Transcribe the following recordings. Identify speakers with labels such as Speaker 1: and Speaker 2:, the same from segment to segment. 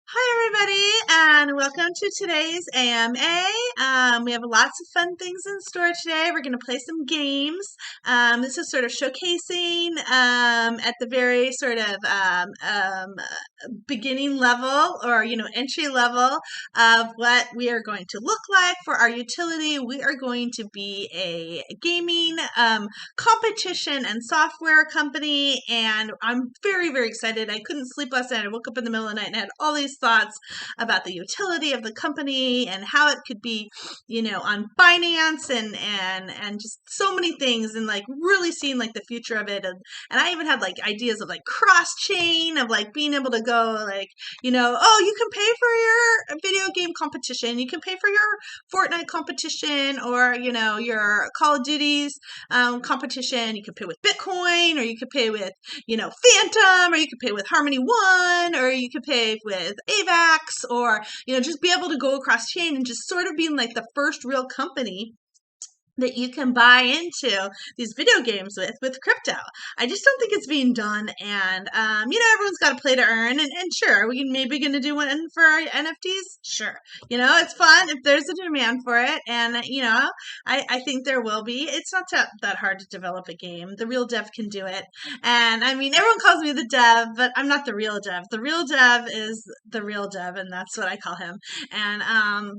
Speaker 1: Hi, everybody, and welcome to today's AMA. We have lots of fun things in store today. We're going to play some games. This is sort of showcasing at the very sort of beginning level or, entry level of what we are going to look like for our utility. We are going to be a gaming competition and software company, and I'm very, very excited. I couldn't sleep last night. I woke up in the middle of the night and had all these thoughts about the utility of the company and how it could be, on finance and just so many things, and like really seeing like the future of it. And I even had like ideas of like cross chain of like being able to go like, oh, you can pay for your video game competition, you can pay for your Fortnite competition, or your Call of Duty's competition. You could pay with Bitcoin, or you could pay with Phantom, or you could pay with Harmony One, or you could pay with AVAX, or just be able to go across chain and just sort of being like the first real company that you can buy into these video games with crypto. I just don't think it's being done, and everyone's got to play to earn, and sure, we can maybe going to do one for our NFTs. Sure, it's fun if there's a demand for it, and I think there will be. It's not that hard to develop a game. The real dev can do it, and I mean, everyone calls me the dev, but I'm not the real dev. The real dev is the real dev, and that's what I call him. And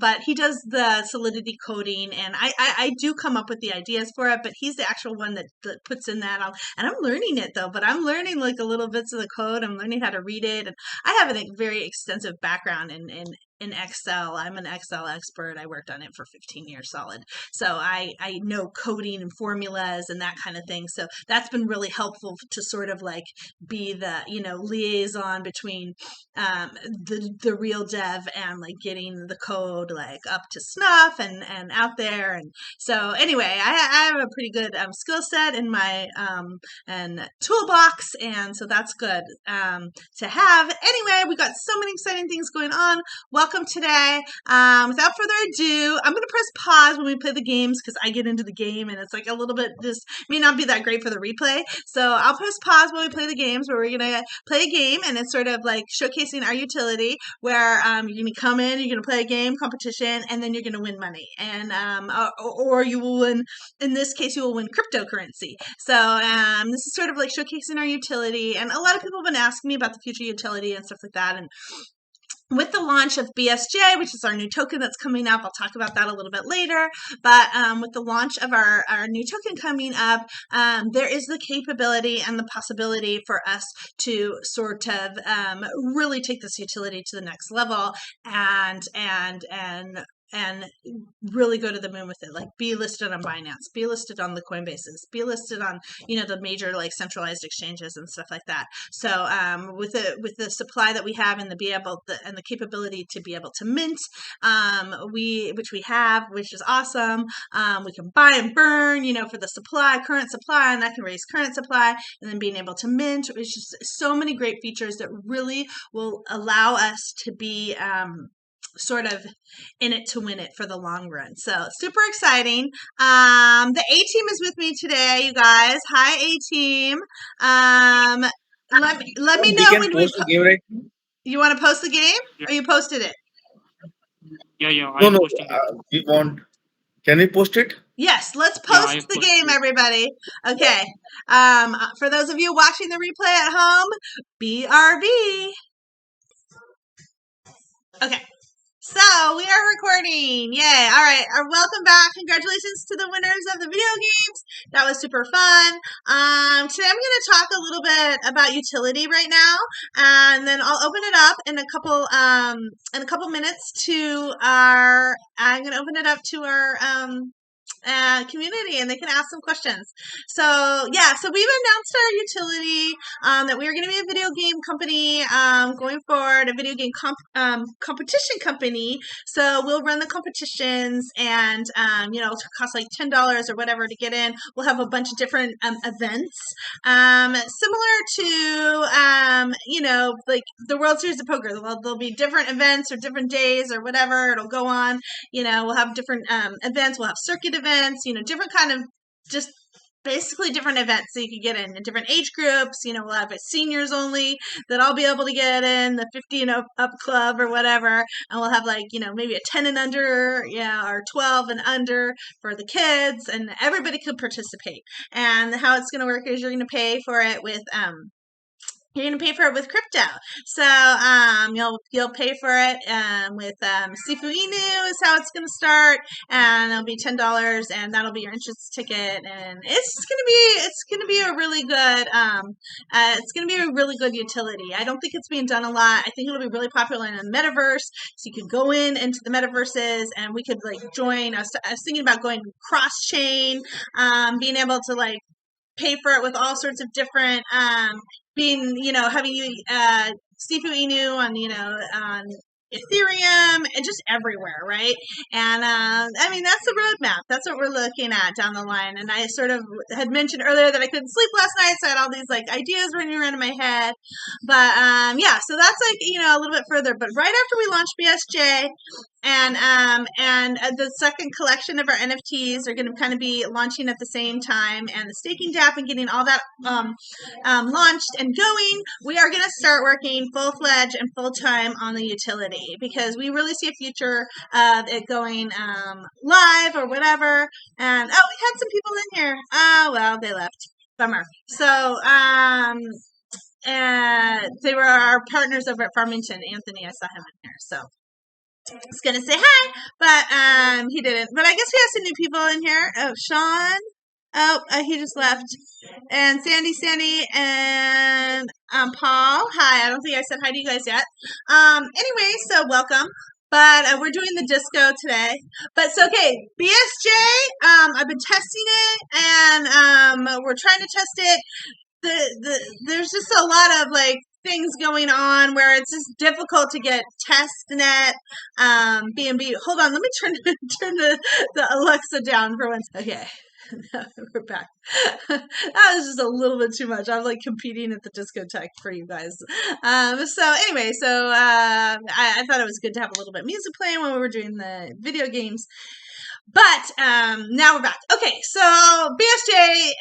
Speaker 1: but he does the Solidity coding, and I do come up with the ideas for it, but he's the actual one that puts in that. And I'm learning it though, but I'm learning like a little bits of the code. I'm learning how to read it, and I have a very extensive background in Excel. I'm an Excel expert. I worked on it for 15 years solid. So I know coding and formulas and that kind of thing. So that's been really helpful to sort of like be the, liaison between the real dev and like getting the code like up to snuff and out there. And so anyway, I have a pretty good skill set in my and toolbox, and so that's good to have. Anyway, we got so many exciting things going on. Welcome today. Without further ado, I'm going to press pause when we play the games because I get into the game and it's like a little bit just may not be that great for the replay. So I'll press pause when we play the games, where we're going to play a game, and it's sort of like showcasing our utility, where you're going to come in, you're going to play a game competition, and then you're going to win money, and or you will win. In this case, you will win cryptocurrency. So this is sort of like showcasing our utility, and a lot of people have been asking me about the future utility and stuff like that. And with the launch of BSJ, which is our new token that's coming up, I'll talk about that a little bit later, but with the launch of our new token coming up, there is the capability and the possibility for us to sort of really take this utility to the next level and really go to the moon with it, like be listed on Binance, be listed on the Coinbases, be listed on, the major like centralized exchanges and stuff like that. So with the supply that we have and the capability to be able to mint, which we have, which is awesome. We can buy and burn, for the current supply, and that can raise current supply, and then being able to mint. It's just so many great features that really will allow us to be sort of in it to win it for the long run. So super exciting. The A team is with me today, you guys. Hi, A team. Let me
Speaker 2: We
Speaker 1: know
Speaker 2: can
Speaker 1: when we
Speaker 2: post the game right now.
Speaker 1: you want to post the game,
Speaker 3: Yeah,
Speaker 1: or you posted it.
Speaker 3: yeah,
Speaker 2: No,
Speaker 3: I'm
Speaker 2: no.
Speaker 3: posting it.
Speaker 2: We want. Can we post it?
Speaker 1: Yes, let's
Speaker 3: Yeah,
Speaker 1: post
Speaker 3: I've
Speaker 1: the
Speaker 3: posted
Speaker 1: game,
Speaker 3: it.
Speaker 1: everybody. Okay. For those of you watching the replay at home, BRB. Okay. So we are recording. Yay. All right. Welcome back. Congratulations to the winners of the video games. That was super fun. Today I'm going to talk a little bit about utility right now, and then I'll open it up in a couple minutes to I'm going to open it up to our community, and they can ask some questions. So we've announced our utility, that we are going to be a video game company going forward, a video game competition company. So we'll run the competitions, and it'll cost like $10 or whatever to get in. We'll have a bunch of different events, similar to like the World Series of Poker. There'll be different events or different days or whatever it'll go on. We'll have different events. We'll have circuit events, different kind of just basically different events so you can get in different age groups. We'll have a seniors only that I'll be able to get in, the 50 and up club or whatever, and we'll have maybe a 10 and under, or 12 and under for the kids, and everybody could participate. And how it's going to work is you're going to pay for it with crypto. So you'll pay for it with SIFU is how it's going to start, and it'll be $10, and that'll be your entrance ticket, and it's gonna be a really good utility. I don't think it's being done a lot. I think it'll be really popular in the metaverse, so you could go into the metaverses, and we could join. I was thinking about going cross chain, being able to pay for it with all sorts of different having you Sifu Inu on Ethereum and just everywhere, right? And that's the roadmap. That's what we're looking at down the line. And I sort of had mentioned earlier that I couldn't sleep last night, so I had all these ideas running around in my head. But so that's a little bit further. But right after we launched BSJ, and the second collection of our NFTs are going to kind of be launching at the same time, and the staking DApp and getting all that launched and going, we are going to start working full-fledged and full-time on the utility, because we really see a future of it going live or whatever. And we had some people in here. Oh, well, they left. Bummer. So they were our partners over at Farmington. Anthony, I saw him in here. So I was gonna say hi, but he didn't. But I guess we have some new people in here. Oh, Sean. Oh, he just left. And Sandy, and Paul. Hi. I don't think I said hi to you guys yet. Anyway, so welcome. But we're doing the disco today. But so okay, BSJ. I've been testing it, and we're trying to test it. There's just a lot of things going on where it's just difficult to get testnet B&B. Hold on, let me turn the Alexa down for one. Okay. We're back. That was just a little bit too much. I'm competing at the discotheque for you guys. So anyway, I thought it was good to have a little bit of music playing when we were doing the video games. But now we're back. Okay, so BSJ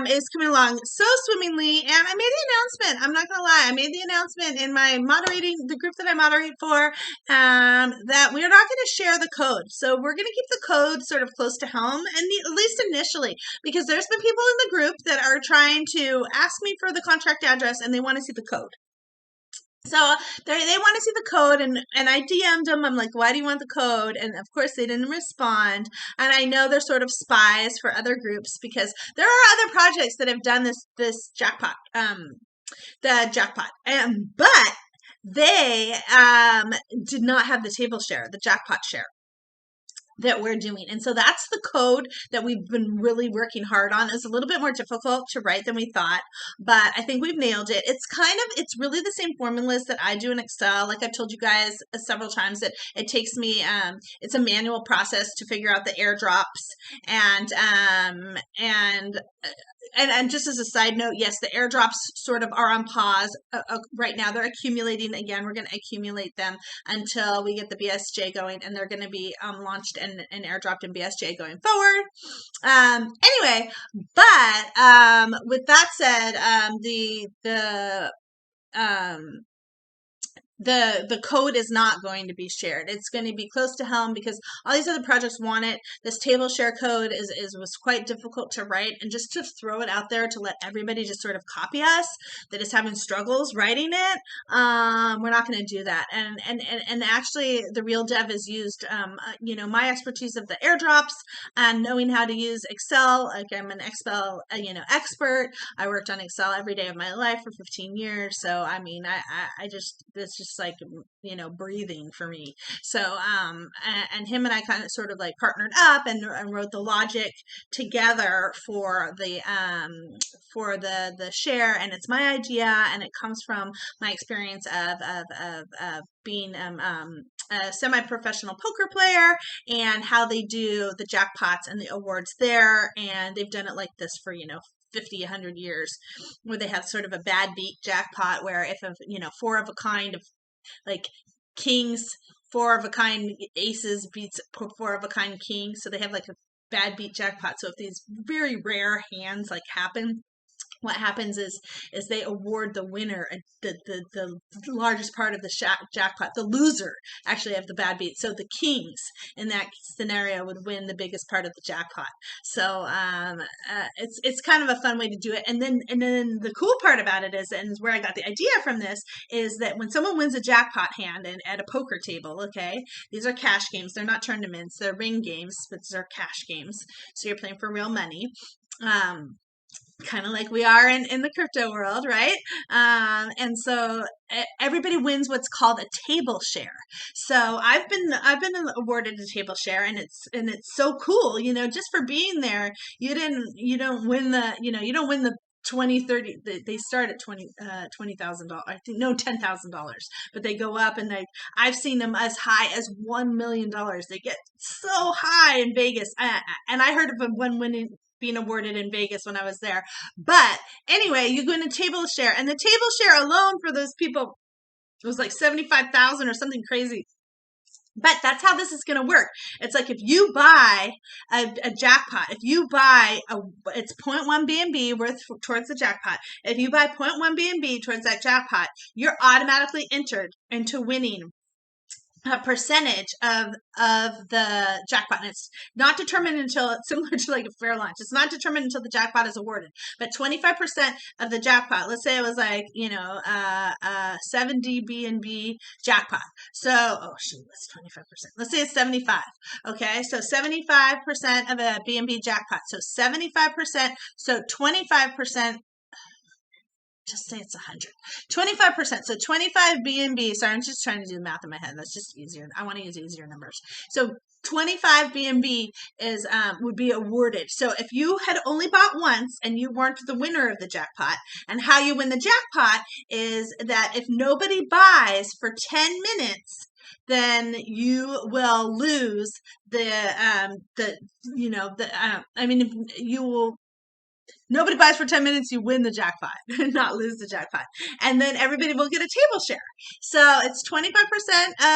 Speaker 1: is coming along so swimmingly, and I made the announcement. I'm not gonna lie, I made the announcement in my the group that I moderate for, that we're not going to share the code. So we're going to keep the code sort of close to home, and at least initially, because there's been people in the group that are trying to ask me for the contract address, and they want to see the code. So they want to see the code, and I DM'd them. I'm like, why do you want the code? And of course they didn't respond. And I know they're sort of spies for other groups, because there are other projects that have done this jackpot, the jackpot. But they did not have the table share, the jackpot share that we're doing. And so that's the code that we've been really working hard on. It's a little bit more difficult to write than we thought, but I think we've nailed it. It's really the same formulas that I do in Excel. Like I've told you guys several times, that it takes me, it's a manual process to figure out the airdrops, and just as a side note, yes, the airdrops sort of are on pause right now. They're accumulating again. We're going to accumulate them until we get the BSJ going, and they're going to be launched and airdropped in BSJ going forward. Anyway, but with that said, the code is not going to be shared. It's going to be close to home, because all these other projects want it. This table share code was quite difficult to write, and just to throw it out there to let everybody just sort of copy us that is having struggles writing it, we're not going to do that. And actually the real dev is used my expertise of the airdrops and knowing how to use Excel. Like I'm an Excel expert. I worked on Excel every day of my life for 15 years. So I mean, it's just breathing for me. So and him and I kind of sort of partnered up and wrote the logic together for the share, and it's my idea, and it comes from my experience of being a semi-professional poker player, and how they do the jackpots and the awards there, and they've done it like this for 50, 100 years, where they have sort of a bad beat jackpot, where if four of a kind of kings, four of a kind aces beats four of a kind king, so they have a bad beat jackpot. So if these very rare hands like happen, what happens is they award the winner the largest part of the jackpot. The loser actually of the bad beat. So the kings in that scenario would win the biggest part of the jackpot. So it's kind of a fun way to do it. And then the cool part about it is, and where I got the idea from this, is that when someone wins a jackpot hand and at a poker table, okay, these are cash games. They're not tournaments. They're ring games, but they're cash games. So you're playing for real money. Kind of like we are in the crypto world, right? And so everybody wins what's called a table share. So I've been awarded a table share, and it's so cool, just for being there. You don't win the 20, 30, they start at $20,000. I think, no, $10,000, but they go up, and I've seen them as high as $1 million. They get so high in Vegas. And I heard of one being awarded in Vegas when I was there. But anyway, you go in a table share, and the table share alone for those people was like 75,000 or something crazy. But that's how this is going to work. It's like if you buy a jackpot, if you buy it's 0.1 BNB worth towards the jackpot. If you buy 0.1 BNB towards that jackpot, you're automatically entered into winning a percentage of the jackpot. And it's not determined until it's similar to like a fair launch. It's not determined until the jackpot is awarded. But 25% of the jackpot, let's say it was like, 70 BNB jackpot. So, what's 25%? Let's say it's 75. Okay, so 75% of a BNB jackpot. So 75%, so 25%. Just say it's 100. 25%. So 25 BNB. Sorry, I'm just trying to do the math in my head. That's just easier. I want to use easier numbers. So 25 BNB is would be awarded. So if you had only bought once and you weren't the winner of the jackpot, and how you win the jackpot is that if nobody buys for 10 minutes, then you will lose you will. Nobody buys for 10 minutes, you win the jackpot, not lose the jackpot. And then everybody will get a table share. So it's 25%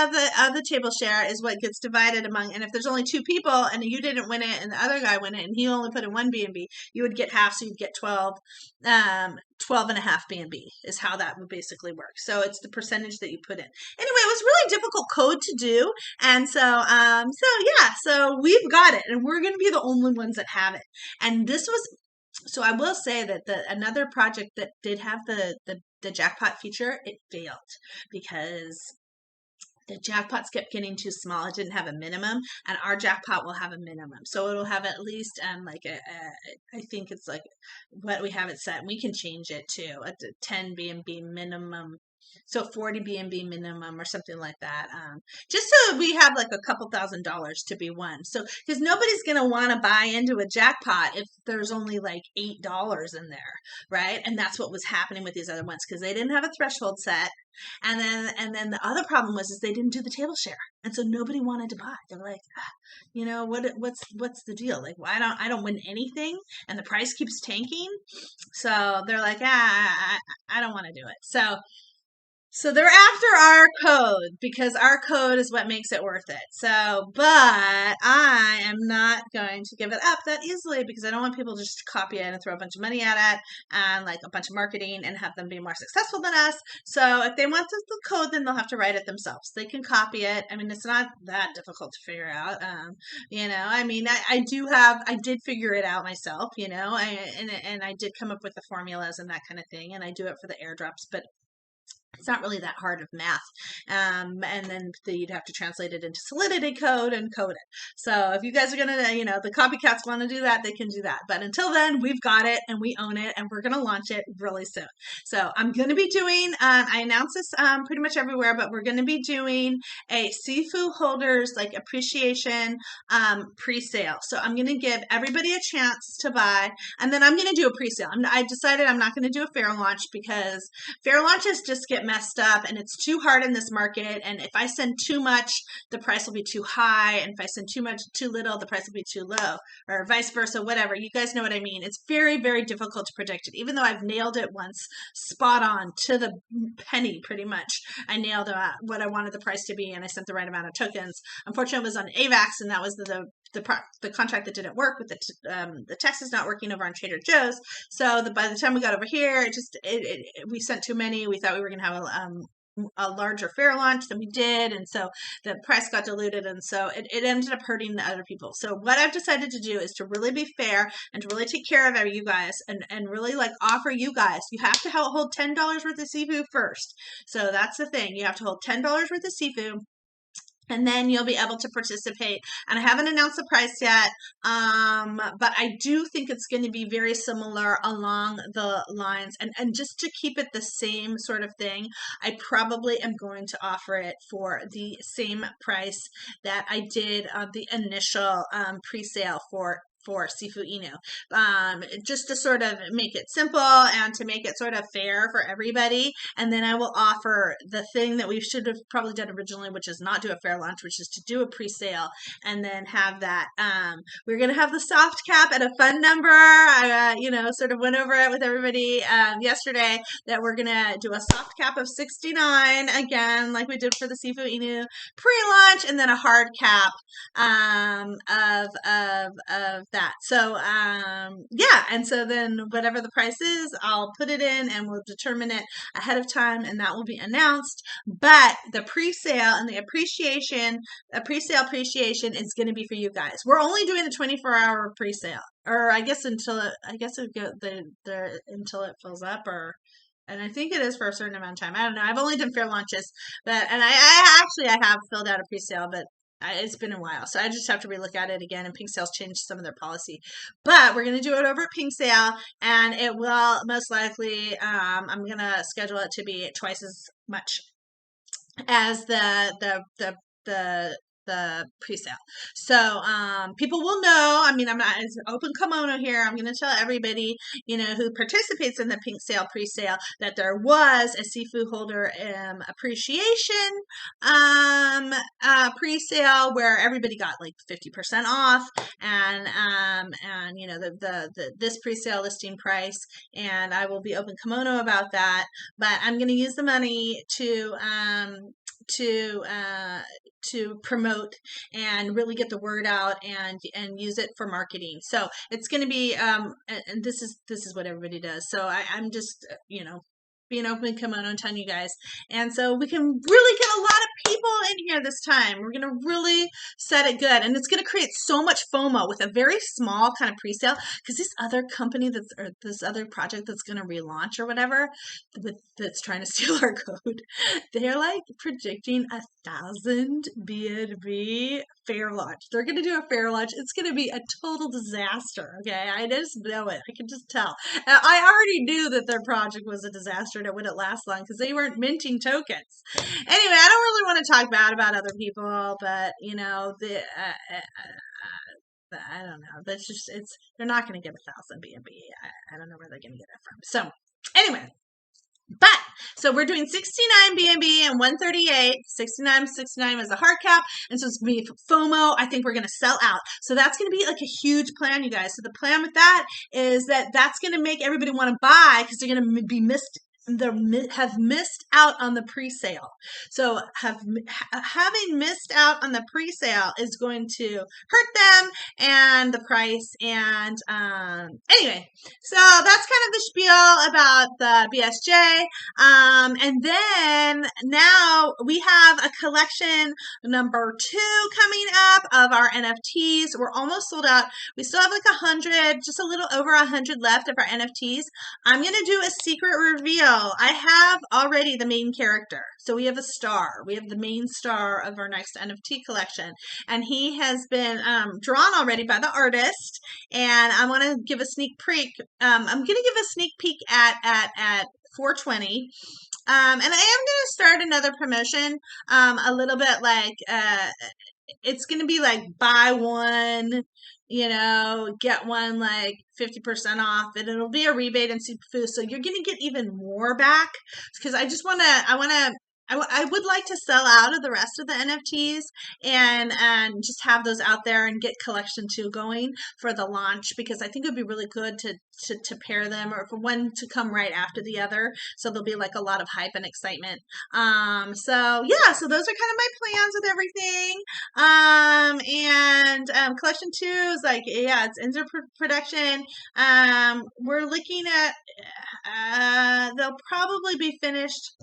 Speaker 1: of the table share is what gets divided among, and if there's only two people and you didn't win it and the other guy won it and he only put in one BNB, you would get half, so you'd get 12 and a half BNB is how that would basically work. So it's the percentage that you put in. Anyway, it was really difficult code to do. And so we've got it, and we're going to be the only ones that have it. And this was, so I will say that another project that did have the jackpot feature, it failed because the jackpots kept getting too small. It didn't have a minimum, and our jackpot will have a minimum. So it'll have at least I think it's like what we have it set, and we can change it to a 10 BNB minimum. So 40 BNB minimum or something like that. Just so we have like a couple $1,000s to be won. So, because nobody's going to want to buy into a jackpot if there's only like $8 in there, right? And that's what was happening with these other ones because they didn't have a threshold set. And then the other problem was they didn't do the table share. And so nobody wanted to buy. They're like, what's the deal? Like, why I don't win anything and the price keeps tanking. So they're like, I don't want to do it. So they're after our code because our code is what makes it worth it. So, but I am not going to give it up that easily because I don't want people to just copy it and throw a bunch of money at it and like a bunch of marketing and have them be more successful than us. So if they want the code, then they'll have to write it themselves. They can copy it. I mean, it's not that difficult to figure out. I did figure it out myself, and I did come up with the formulas and that kind of thing. And I do it for the airdrops, but it's not really that hard of math. And then you'd have to translate it into Solidity code and code it. So if you guys are going to, the copycats want to do that, they can do that. But until then, we've got it and we own it and we're going to launch it really soon. So I'm going to be doing, I announce this pretty much everywhere, but we're going to be doing a SIFU holders like appreciation pre-sale. So I'm going to give everybody a chance to buy, and then I'm going to do a pre-sale. I decided I'm not going to do a fair launch because fair launches just get messed up and it's too hard in this market. And if I send too much, the price will be too high. And if I send too little, the price will be too low, or vice versa, whatever. You guys know what I mean. It's very, very difficult to predict it. Even though I've nailed it once spot on to the penny, pretty much. I nailed what I wanted the price to be and I sent the right amount of tokens. Unfortunately, it was on AVAX and that was the the contract that didn't work with the text is not working over on Trader Joe's. So by the time we got over here, we sent too many. We thought we were going to have a larger fair launch than we did, and so the price got diluted, and so it ended up hurting the other people. So what I've decided to do is to really be fair and to really take care of you guys and really like offer you guys. You have to hold $10 worth of SIFU first. So that's the thing. You have to hold $10 worth of SIFU, and then you'll be able to participate. And I haven't announced the price yet, but I do think it's going to be very similar along the lines. And just to keep it the same sort of thing, I probably am going to offer it for the same price that I did the initial pre-sale for SIFU Inu, just to sort of make it simple and to make it sort of fair for everybody. And then I will offer the thing that we should have probably done originally, which is not do a fair launch, which is to do a pre-sale and then have that. We're going to have the soft cap at a fun number. I, sort of went over it with everybody yesterday that we're going to do a soft cap of 69 again, like we did for the SIFU Inu pre-launch, and then a hard cap of that. So yeah, and so then whatever the price is, I'll put it in and we'll determine it ahead of time, and that will be announced. But the pre-sale and the pre-sale appreciation is going to be for you guys. We're only doing the 24-hour pre-sale, or I guess until it fills up, and I think it is for a certain amount of time. I don't know. I've only done fair launches, and I have filled out a pre-sale, but it's been a while, so I just have to relook at it again. And Pink Sale's changed some of their policy, but we're going to do it over at Pink Sale, and it will most likely. I'm going to schedule it to be twice as much as the pre-sale. So people will know. I mean, I'm not as open kimono here. I'm going to tell everybody, who participates in the Pink Sale pre-sale that there was a SIFU holder appreciation pre-sale where everybody got like 50% off, and this pre-sale listing price, and I will be open kimono about that. But I'm going to use the money to promote and really get the word out and use it for marketing. So it's going to be and this is what everybody does. So I'm just being open kimono and telling you guys, and so we can really get a lot of people in here this time. We're going to really set it good, and it's going to create so much FOMO with a very small kind of pre-sale, because this other company this other project that's going to relaunch or whatever that's trying to steal our code, they're like predicting 1,000 BNB fair launch. They're going to do a fair launch. It's going to be a total disaster. Okay, I just know it. I can just tell. I already knew that their project was a disaster and it wouldn't last long because they weren't minting tokens. Anyway, I don't really want to talk bad about other people, but I don't know. That's just they're not going to get 1,000 BNB. I don't know where they're going to get it from. So anyway. But so we're doing 69 BNB and 138. 69 is a hard cap, and so it's going to be FOMO. I think we're going to sell out. So that's going to be like a huge plan, you guys. So the plan with that is that's going to make everybody want to buy because they're going to be have missed out on the pre-sale. So having missed out on the pre-sale is going to hurt them and the price. And anyway, so that's kind of the spiel about the BSJ. And then now we have a collection number 2 coming up of our NFTs. We're almost sold out. We still have like 100, just a little over 100 left of our NFTs. I'm going to do a secret reveal. I have already the main character. So we have a star. We have the main star of our next NFT collection. And he has been drawn already by the artist. And I want to give a sneak peek. I'm going to give a sneak peek at 420. And I am going to start another promotion a little bit like it's going to be like buy one, get one like 50% off, and it'll be a rebate and SIFU. So you're going to get even more back because I want to I would like to sell out of the rest of the NFTs and just have those out there and get collection 2 going for the launch, because I think it would be really good to pair them, or for one to come right after the other. So there'll be like a lot of hype and excitement. So yeah, so those are kind of my plans with everything. And collection 2 is like, yeah, it's into production. We're looking at, they'll probably be finished.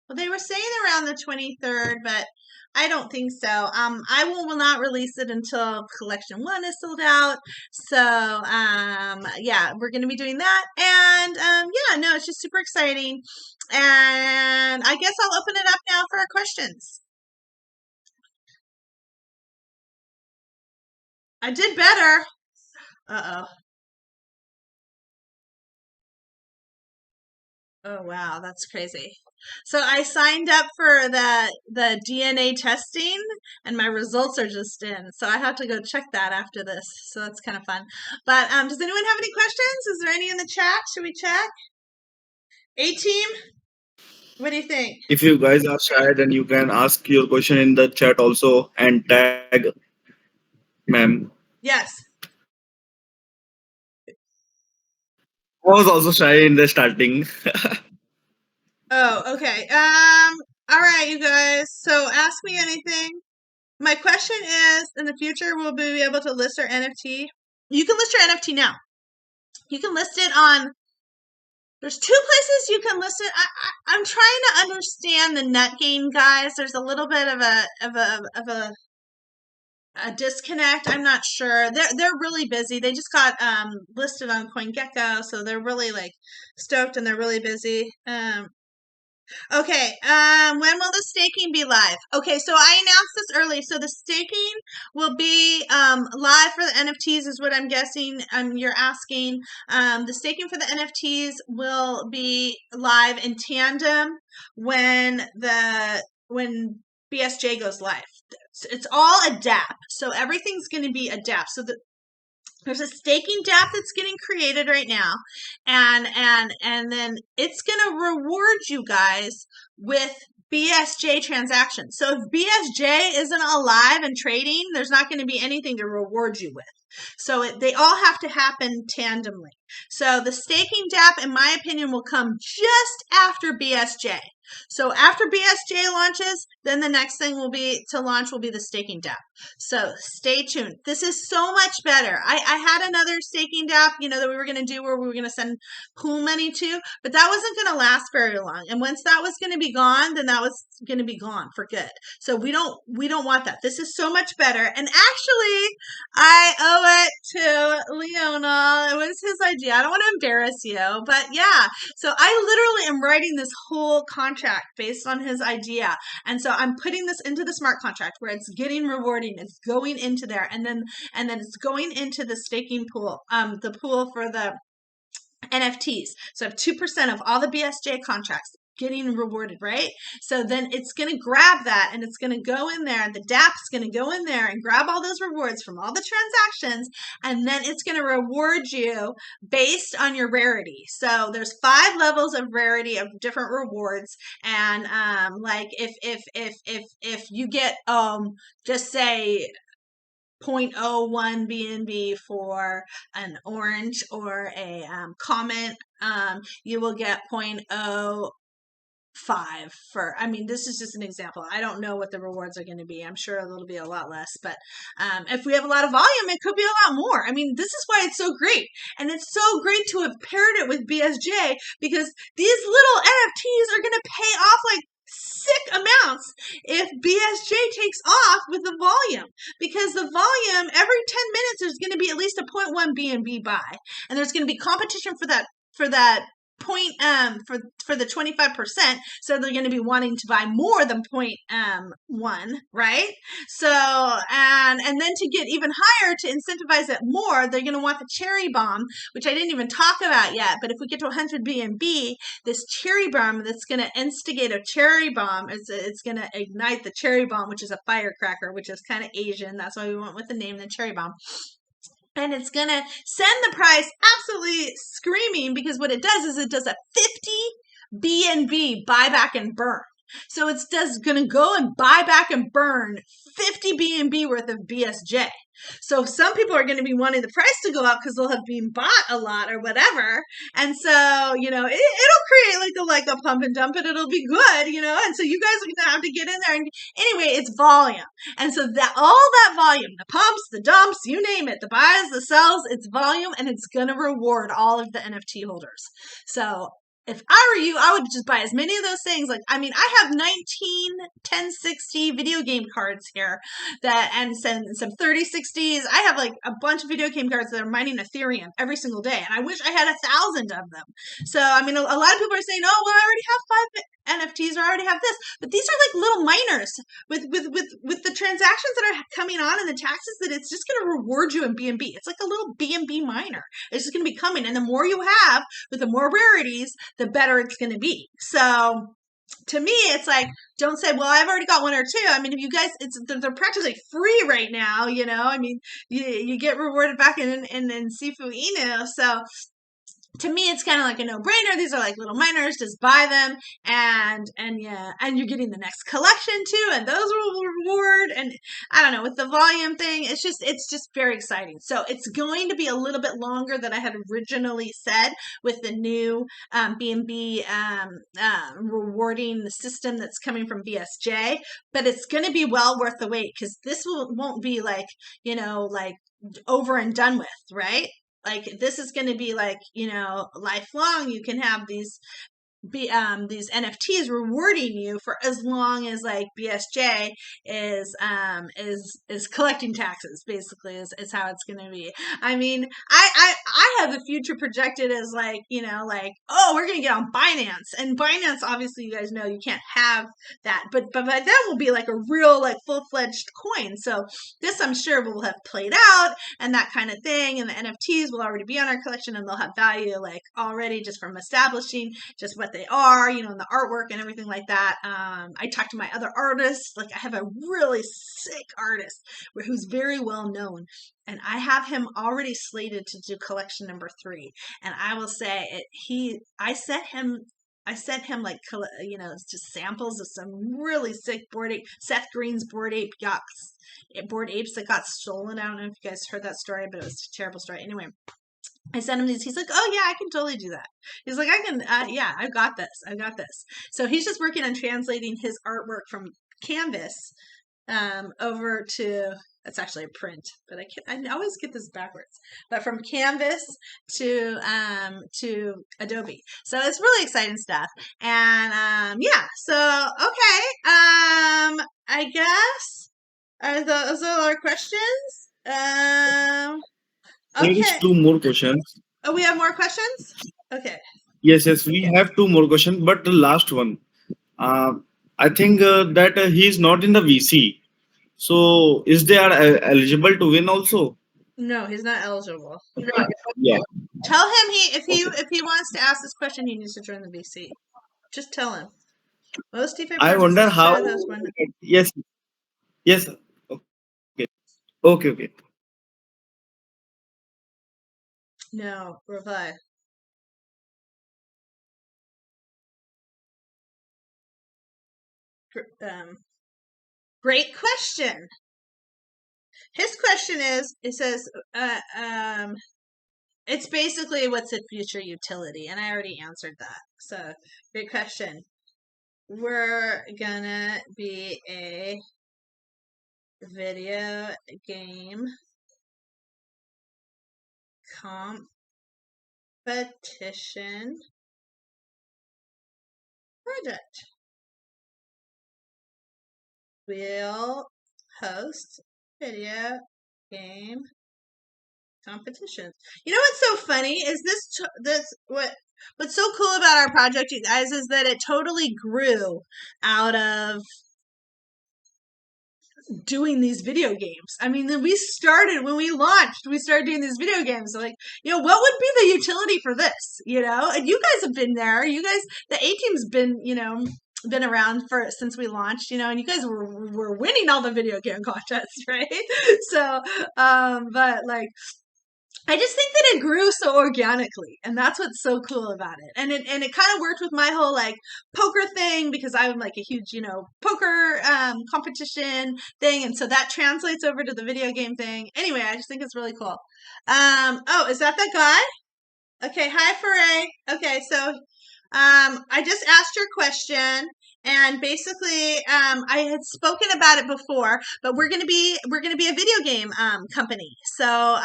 Speaker 1: Well, they were saying around the 23rd, but I don't think so. I will not release it until collection 1 is sold out. So, yeah, we're going to be doing that. And, yeah, no, it's just super exciting. And I guess I'll open it up now for our questions. I did better. Uh-oh. Oh, wow, that's crazy. So I signed up for the DNA testing, and my results are just in. So I have to go check that after this. So that's kind of fun. But does anyone have any questions? Is there any in the chat? Should we check? A-team? What do you think?
Speaker 2: If you guys are shy, then you can ask your question in the chat also and tag ma'am.
Speaker 1: Yes.
Speaker 2: I was also shy in the starting.
Speaker 1: Oh, okay. All right, you guys. So ask me anything. My question is, in the future, will we be able to list our NFT? You can list your NFT now. You can list it on. There's 2 places you can list it. I'm trying to understand the net gain, guys. There's a little bit of a disconnect. I'm not sure. They're really busy. They just got listed on CoinGecko, so they're really like stoked and they're really busy. Okay, when will the staking be live? Okay, so I announced this early. So the staking will be live for the NFTs is what I'm guessing you're asking. The staking for the NFTs will be live in tandem when BSJ goes live. It's all a dApp. So everything's going to be a dApp. So there's a staking dApp that's getting created right now, and then it's gonna reward you guys with BSJ transactions. So if BSJ isn't alive and trading, there's not going to be anything to reward you with. So they all have to happen tandemly. So the staking dApp, in my opinion, will come just after BSJ. So after BSJ launches, then the next thing will be the staking dApp. So stay tuned. This is so much better. I had another staking dApp, that we were going to do where we were going to send pool money to, but that wasn't going to last very long. And once that was going to be gone, then that was going to be gone for good. So we don't want that. This is so much better. And actually, I owe it to Leonel. It was his idea. I don't want to embarrass you, but yeah. So I literally am writing this whole contract based on his idea. And so I'm putting this into the smart contract where it's getting rewarding. It's going into there, and then it's going into the staking pool, the pool for the NFTs. So I have 2% of all the BSJ contracts getting rewarded, right? So then it's going to grab that and it's going to go in there, and the dApp's going to go in there and grab all those rewards from all the transactions, and then it's going to reward you based on your rarity. So there's 5 levels of rarity of different rewards, and like if you get just say 0.01 BNB for an orange or a comment, you will get 0.05 for, this is just an example. I don't know what the rewards are going to be. I'm sure it'll be a lot less, but if we have a lot of volume, it could be a lot more. This is why it's so great. And it's so great to have paired it with BSJ, because these little NFTs are going to pay off like sick amounts if BSJ takes off with the volume, because the volume every 10 minutes there's going to be at least a 0.1 BNB buy, and there's going to be competition for that point for the 25%, so they're going to be wanting to buy more than 0.1, right? So and then to get even higher, to incentivize it more, they're going to want the cherry bomb, which I didn't even talk about yet. But if we get to 100 BNB, this cherry bomb that's going to instigate a cherry bomb, it's going to ignite the cherry bomb, which is a firecracker, which is kind of Asian. That's why we went with the name the cherry bomb. And it's going to send the price absolutely screaming, because what it does is it does a 50 BNB buyback and burn. So it's just going to go and buy back and burn 50 BNB worth of BSJ. So some people are going to be wanting the price to go up because they'll have been bought a lot or whatever. And so, it'll create like a pump and dump, and it'll be good, and so you guys are going to have to get in there. And anyway, it's volume. And so that all that volume, the pumps, the dumps, you name it, the buys, the sells, it's volume, and it's going to reward all of the NFT holders. So if I were you, I would just buy as many of those things. I have 19 1060 video game cards here and some 3060s. I have a bunch of video game cards that are mining Ethereum every single day, and I wish I had 1,000 of them. So, a lot of people are saying, oh, well, I already have 5 NFTs, or I already have this. But these are like little miners with the transactions that are coming on and the taxes, that it's just going to reward you in BNB. It's like a little BNB miner. It's just going to be coming. And the more you have with the more rarities, the better it's going to be. So to me, it's like, don't say, well, I've already got 1 or 2. If you guys, they're practically free right now, you get rewarded back in SIFU Inu. So to me, it's kind of like a no-brainer. These are like little miners. Just buy them, and you're getting the next collection too, and those will reward. And I don't know, with the volume thing, it's just very exciting. So it's going to be a little bit longer than I had originally said with the new BNB rewarding system that's coming from BSJ, but it's going to be well worth the wait, because this won't be like over and done with, right? This is going to be lifelong. You can have these NFTs rewarding you for as long as BSJ is collecting taxes, basically is how it's going to be. I have the future projected as oh, we're going to get on Binance, and Binance, obviously you guys know you can't have that, but that will be like a real full-fledged coin. So this, I'm sure, will have played out and that kind of thing, and the NFTs will already be on our collection, and they'll have value already just from establishing just what they are, and the artwork and everything like that. I talked to my other artists. I have a really sick artist who's very well known, and I have him already slated to do collection number 3. And I will say I sent him just samples of some really sick Seth Green's Bored Apes that got stolen. I don't know if you guys heard that story, but it was a terrible story. Anyway, I sent him these. He's like, oh yeah, I can totally do that. He's like, I can, yeah, I've got this. So he's just working on translating his artwork from Canvas over to, that's actually a print, but I always get this backwards, but from Canvas to Adobe. So it's really exciting stuff. And yeah, so okay. I guess those are our questions.
Speaker 2: There is
Speaker 1: Okay.
Speaker 2: 2 more questions.
Speaker 1: Oh, we have more questions? Okay.
Speaker 2: Yes, we have 2 more questions, but the last one, I think that he is not in the VC. So is they are eligible to win also?
Speaker 1: No, he's not eligible.
Speaker 2: Yeah.
Speaker 1: Tell him if he wants to ask this question, he needs to join the VC. Just tell him. Most DeFi
Speaker 2: I wonder
Speaker 1: projects
Speaker 2: how.
Speaker 1: share those one.
Speaker 2: Yes. Okay.
Speaker 1: No, reply. Great question. His question is, it says, it's basically what's a future utility, and I already answered that. So, great question. We're gonna be a video game competition project. We'll host video game competitions. You know what's so funny is what's so cool about our project, you guys, is that it totally grew out of doing these video games. When we launched, we started doing these video games. So what would be the utility for this? And you guys have been there. You guys, the A team's been, been around since we launched, and you guys were winning all the video game contests, right? So, but I just think that it grew so organically, and that's what's so cool about it. And it kind of worked with my whole like poker thing because I'm like a huge, poker competition thing, and so that translates over to the video game thing. Anyway, I just think it's really cool. Oh, is that guy? Okay, hi Foray. Okay, so I just asked your question, and basically, I had spoken about it before, but we're gonna be a video game company. So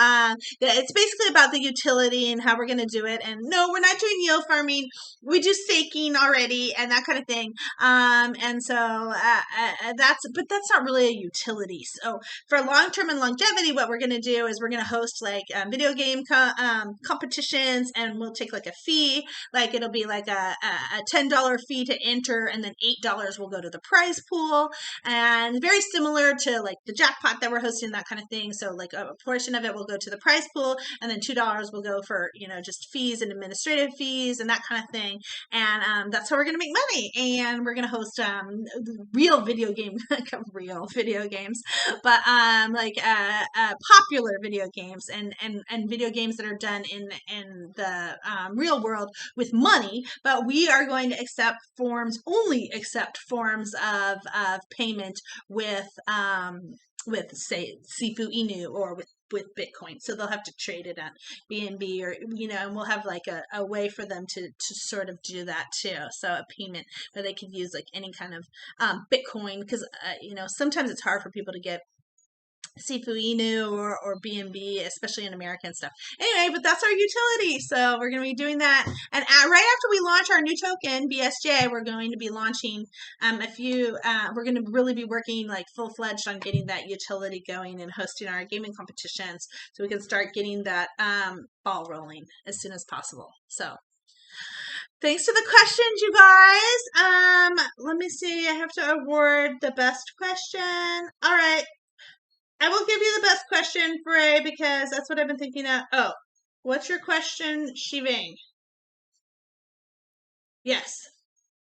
Speaker 1: it's basically about the utility and how we're gonna do it. And no, we're not doing yield farming. We do staking already and that kind of thing. And so that's not really a utility. So for long term and longevity, what we're gonna do is we're gonna host like video game competitions, and we'll take like a fee. Like it'll be like a $10 fee to enter, and then $8 will go to the prize pool, and very similar to like the jackpot that we're hosting, that kind of thing. So like a portion of it will go to the prize pool, and then $2 will go for just fees and administrative fees and that kind of thing. And that's how we're gonna make money. And we're gonna host real video games, but popular video games and video games that are done in the real world with money. But we are going to only accept forms of payment with say SIFU Inu or with Bitcoin. So they'll have to trade it at BNB or, and we'll have like a way for them to sort of do that too. So a payment where they could use like any kind of Bitcoin, because, sometimes it's hard for people to get SIFU Inu or BNB, especially in America and stuff. Anyway, but that's our utility. So we're going to be doing that. And right after we launch our new token, BSJ, we're going to be launching we're going to really be working like full-fledged on getting that utility going and hosting our gaming competitions so we can start getting that ball rolling as soon as possible. So thanks for the questions, you guys. Let me see. I have to award the best question. All right. I will give you the best question, Bray, because that's what I've been thinking of. Oh, what's your question, Shiving? Yes.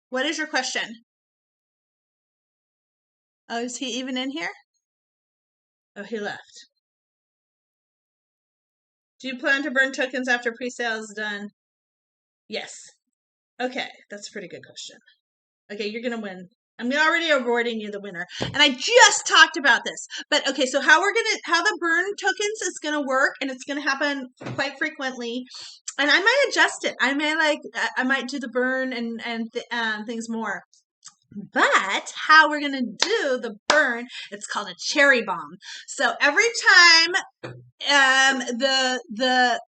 Speaker 1: What is your question? Oh, is he even in here? Oh, he left. Do you plan to burn tokens after pre-sale is done? Yes. Okay, that's a pretty good question. Okay, you're going to win. I'm already awarding you the winner. And I just talked about this. But okay, so how the burn tokens is gonna work, and it's gonna happen quite frequently. And I might adjust it. I might do the burn and things more. But how we're gonna do the burn, it's called a cherry bomb. So every time the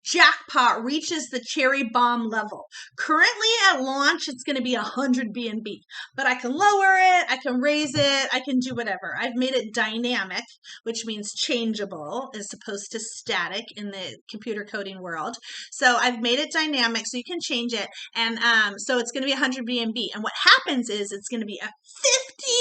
Speaker 1: jackpot reaches the cherry bomb level. Currently at launch, it's going to be 100 BNB, but I can lower it, I can raise it, I can do whatever. I've made it dynamic, which means changeable as opposed to static in the computer coding world. So I've made it dynamic so you can change it. And so it's going to be 100 BNB. And what happens is it's going to be a 50.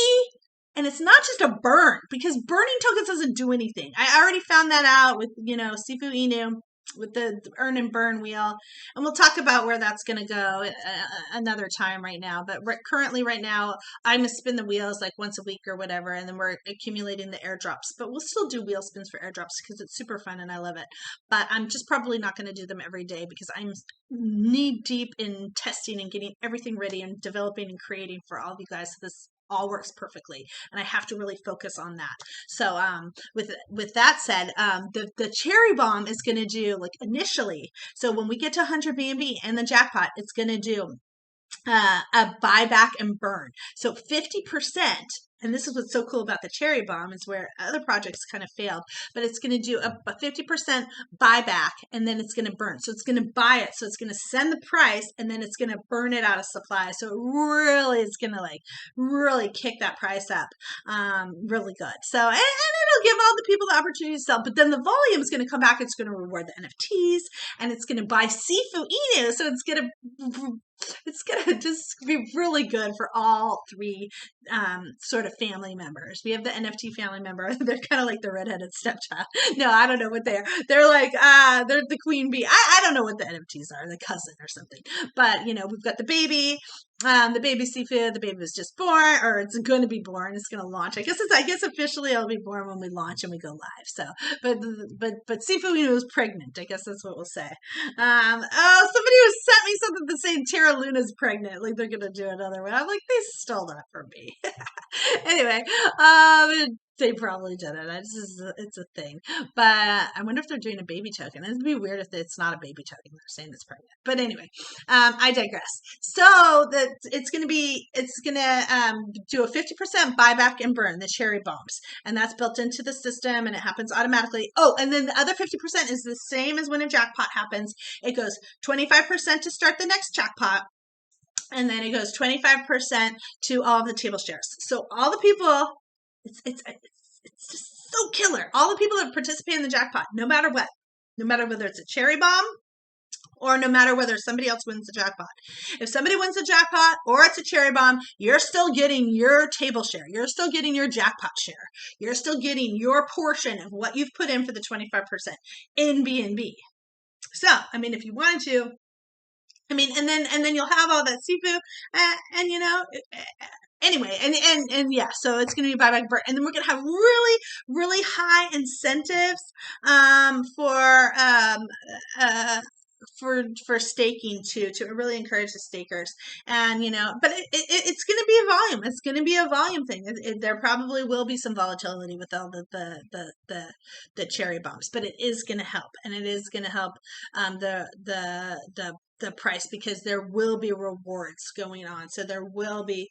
Speaker 1: And it's not just a burn, because burning tokens doesn't do anything. I already found that out with, SIFU Inu, with the earn and burn wheel. And we'll talk about where that's going to go another time right now. But currently right now, I'm going to spin the wheels like once a week or whatever. And then we're accumulating the airdrops. But we'll still do wheel spins for airdrops because it's super fun and I love it. But I'm just probably not going to do them every day because I'm knee deep in testing and getting everything ready and developing and creating for all of you guys. So this all works perfectly, and I have to really focus on that. So with that said, the cherry bomb is going to do like initially. So when we get to 100 BNB and the jackpot, it's going to do a buyback and burn. So 50%. And this is what's so cool about the cherry bomb is where other projects kind of failed, but it's going to do a 50% buyback and then it's going to burn. So it's going to buy it. So it's going to send the price and then it's going to burn it out of supply. So it really is going to like really kick that price up really good. So, and it'll give all the people the opportunity to sell, but then the volume is going to come back. It's going to reward the NFTs and it's going to buy SIFU Inu. So it's going to just be really good for all three sort of family members. We have the NFT family member. They're kind of like the redheaded stepchild. No, I don't know what they are. They're like, they're the queen bee. I don't know what the NFTs are, the cousin or something. But, we've got the baby. the baby SIFU, the baby was just born, or it's going to be born. It's going to launch. I guess officially it'll be born when we launch and we go live. So, but SIFU was pregnant. I guess that's what we'll say. Oh, somebody was sent me something to say Tara Luna's pregnant. Like they're going to do another one. I'm like, they stole that from me. Anyway, they probably did it. It's a thing. But I wonder if they're doing a baby token. It'd be weird if it's not a baby token. They're saying it's pregnant. But anyway, I digress. So that it's gonna do a 50% buyback and burn, the cherry bombs, and that's built into the system and it happens automatically. Oh, and then the other 50% is the same as when a jackpot happens. It goes 25% to start the next jackpot. And then it goes 25% to all of the table shares. So all the people, it's just so killer. All the people that participate in the jackpot, no matter what, no matter whether it's a cherry bomb or no matter whether somebody else wins the jackpot. If somebody wins the jackpot or it's a cherry bomb, you're still getting your table share. You're still getting your jackpot share. You're still getting your portion of what you've put in for the 25% in BNB. So, I mean, if you wanted to, I mean, and then you'll have all that SIFU, and you know, anyway, and yeah, so it's going to be buyback burn, and then we're going to have really high incentives for staking to really encourage the stakers, and you know, but it's going to be a volume. It's going to be a volume thing. There probably will be some volatility with all the cherry bombs, but it is going to help, and it is going to help the price because there will be rewards going on. So there will be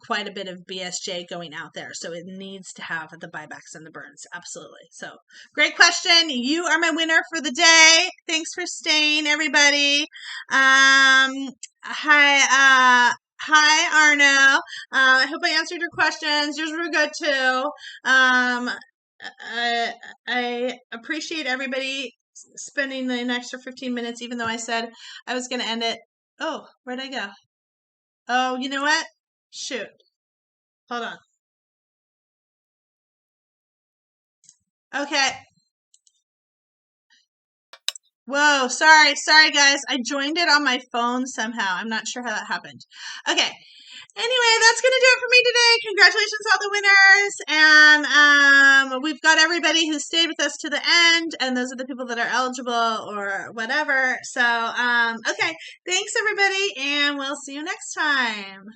Speaker 1: quite a bit of BSJ going out there. So it needs to have the buybacks and the burns. Absolutely. So great question. You are my winner for the day. Thanks for staying, everybody. Hi, Arno. I hope I answered your questions. Yours were good too. I appreciate everybody spending the extra 15 minutes, even though I said I was going to end it. Oh, where'd I go? Oh, you know what? Shoot. Hold on. Okay. Whoa, sorry guys. I joined it on my phone somehow. I'm not sure how that happened. Okay. Anyway, that's going to do it for me today. Congratulations to all the winners. And we've got everybody who stayed with us to the end. And those are the people that are eligible or whatever. So, okay. Thanks, everybody. And we'll see you next time.